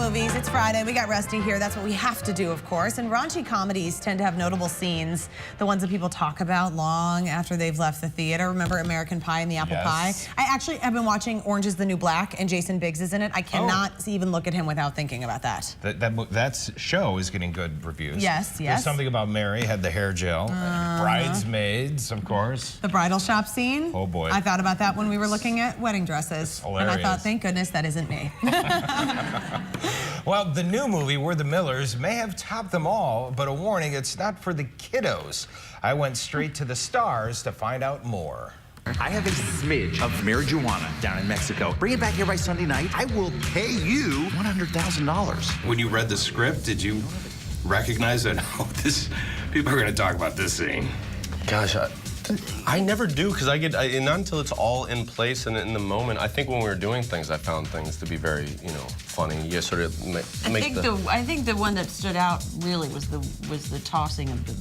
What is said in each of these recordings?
movies. It's Friday. We got Rusty here. That's what we have to do, of course. And raunchy comedies tend to have notable scenes, the ones that people talk about long after they've left the theater. Remember American Pie and the Apple Pie? I actually have been watching Orange is the New Black, and Jason Biggs is in it. I cannot even look at him without thinking about that. That show is getting good reviews. Yes, yes. There's something about Mary, had the hair gel. Bridesmaids, of course. The bridal shop scene. Oh, boy. I thought about that when we were looking at wedding dresses. And I thought, thank goodness that isn't me. Well, the new movie, We're the Millers, may have topped them all, but a warning, it's not for the kiddos. I went straight to the stars to find out more. I have a smidge of marijuana down in Mexico. Bring it back here by Sunday night. I will pay you $100,000. When you read the script, did you recognize that, oh, people are going to talk about this scene? Gosh, I never do, because not until it's all in place and in the moment. I think when we were doing things, I found things to be very, funny. You sort of I think the one that stood out really was the tossing of the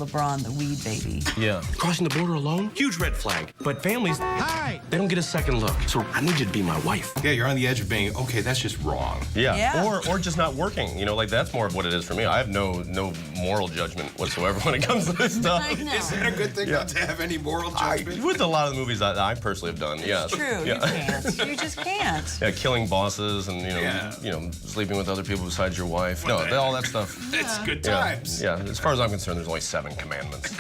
LeBron, the weed baby. Yeah. Crossing the border alone? Huge red flag. But families, they don't get a second look. So I need you to be my wife. Yeah, you're on the edge of being, okay, that's just wrong. Yeah. Or just not working. Like that's more of what it is for me. I have no moral judgment whatsoever when it comes to this stuff. I know. Is that a good thing not to have any moral judgment? With a lot of the movies that I personally have done, yes. It's true, you can't. You just can't. Yeah, killing bosses and, sleeping with other people besides your wife. No, all that stuff. It's good times. Yeah, as far as I'm concerned, there's only 7 commandments.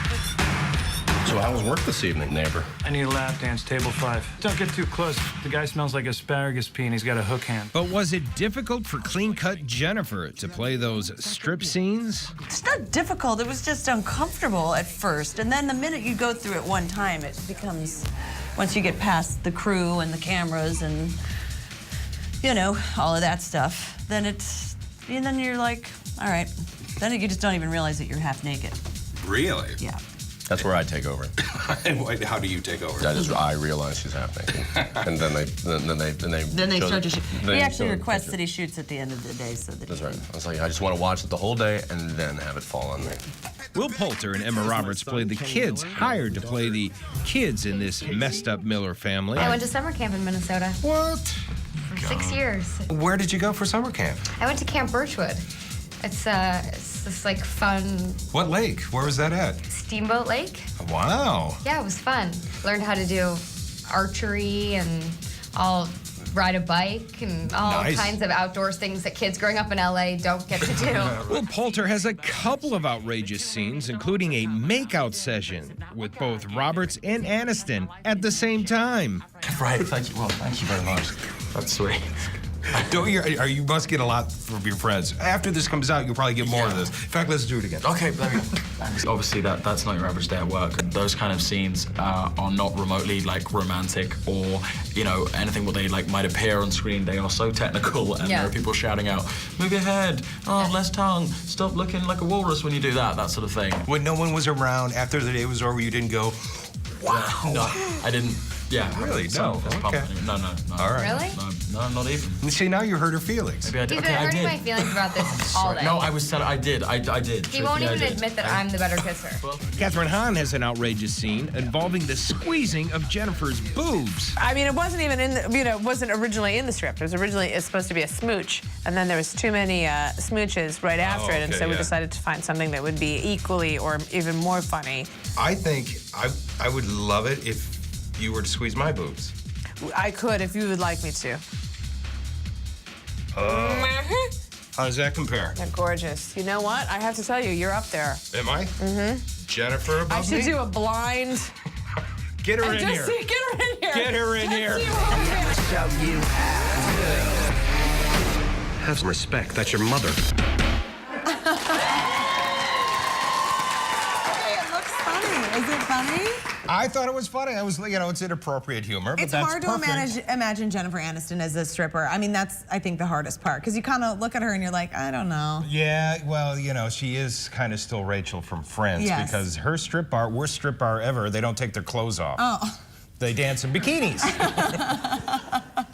So how was work this evening, neighbor? I need a lap dance, table 5. Don't get too close. The guy smells like asparagus pea and he's got a hook hand. But was it difficult for clean-cut Jennifer to play those strip scenes? It's not difficult. It was just uncomfortable at first. And then the minute you go through it one time, it becomes, once you get past the crew and the cameras and, all of that stuff, then then you're like, all right. Then you just don't even realize that you're half naked. Really? Yeah. That's where I take over. And how do you take over? I realize she's half naked, and then they start to shoot. He actually requests that he shoots at the end of the day, so that. That's right. I was like, I just want to watch it the whole day and then have it fall on me. Will Poulter and Emma Roberts played the kids hired to play the kids in this messed up Miller family. I went to summer camp in Minnesota. What? For 6 years. Where did you go for summer camp? I went to Camp Birchwood. It's this like fun. What lake? Where was that at? Steamboat Lake. Wow. Yeah, it was fun. Learned how to do archery and ride a bike and all kinds of outdoors things that kids growing up in LA don't get to do. Will Poulter has a couple of outrageous scenes, including a makeout session with both Roberts and Aniston at the same time. Right, thank you. Well, thank you very much. That's sweet. You must get a lot from your friends. After this comes out, you'll probably get more of this. In fact, let's do it again. Okay, there we go. Obviously, that's not your average day at work. And those kind of scenes are not remotely romantic or anything what they might appear on screen. They are so technical, and there are people shouting out, "Move your head! Oh, less tongue! Stop looking like a walrus when you do that!" That sort of thing. When no one was around, after the day was over, you didn't go, "Wow!" No, I didn't. Yeah, really? No. Okay. No. All right. Really? No, not even. See, now you hurt her feelings. Maybe I did. He's been hurting my feelings about this all day. No, I did. I did. He won't even admit that I'm the better kisser. Kathryn Hahn has an outrageous scene involving the squeezing of Jennifer's boobs. I mean, it wasn't even it wasn't originally in the script. It was originally supposed to be a smooch, and then there was too many smooches right after it, and so we decided to find something that would be equally or even more funny. I think I would love it if you were to squeeze my boobs. I could if you would like me to. How does that compare? They're gorgeous. You know what? I have to tell you, you're up there. Am I? Mm-hmm. Jennifer above I should me? do a blind. Get her in here. Get her in here. Get her in here. Have some respect. That's your mother. It looks funny. Is it funny? I thought it was funny. I was, it's inappropriate humor, but it's that's hard to imagine Jennifer Aniston as a stripper. I mean, that's, I think, the hardest part, because you kind of look at her and you're like, I don't know. Yeah, well, she is kind of still Rachel from Friends, because her strip bar, worst strip bar ever, they don't take their clothes off. Oh. They dance in bikinis.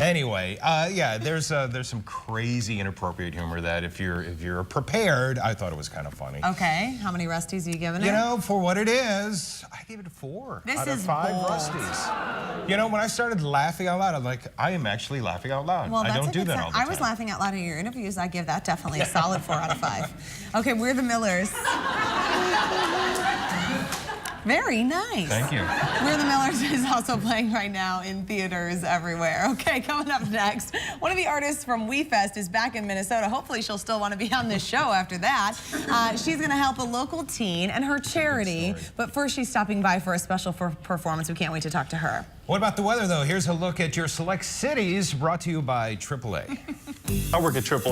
Anyway, yeah, there's some crazy inappropriate humor that if you're prepared, I thought it was kind of funny. Okay, how many Rusties are you giving it? You know, for what it is, I gave it a 4 This out of is 5 bold. Rusties. You know, when I started laughing out loud, I'm like, I am actually laughing out loud. Well, I that's don't a do good that sign. all the time. I was laughing out loud in your interviews. I give that definitely a solid 4 out of 5. Okay, We're the Millers. Very nice. Thank you. We're the Millers is also playing right now in theaters everywhere. Okay, coming up next, one of the artists from WeFest is back in Minnesota. Hopefully she'll still want to be on this show after that. She's going to help a local teen and her charity, but first she's stopping by for a special performance. We can't wait to talk to her. What about the weather, though? Here's a look at your select cities, brought to you by AAA. I work at AAA.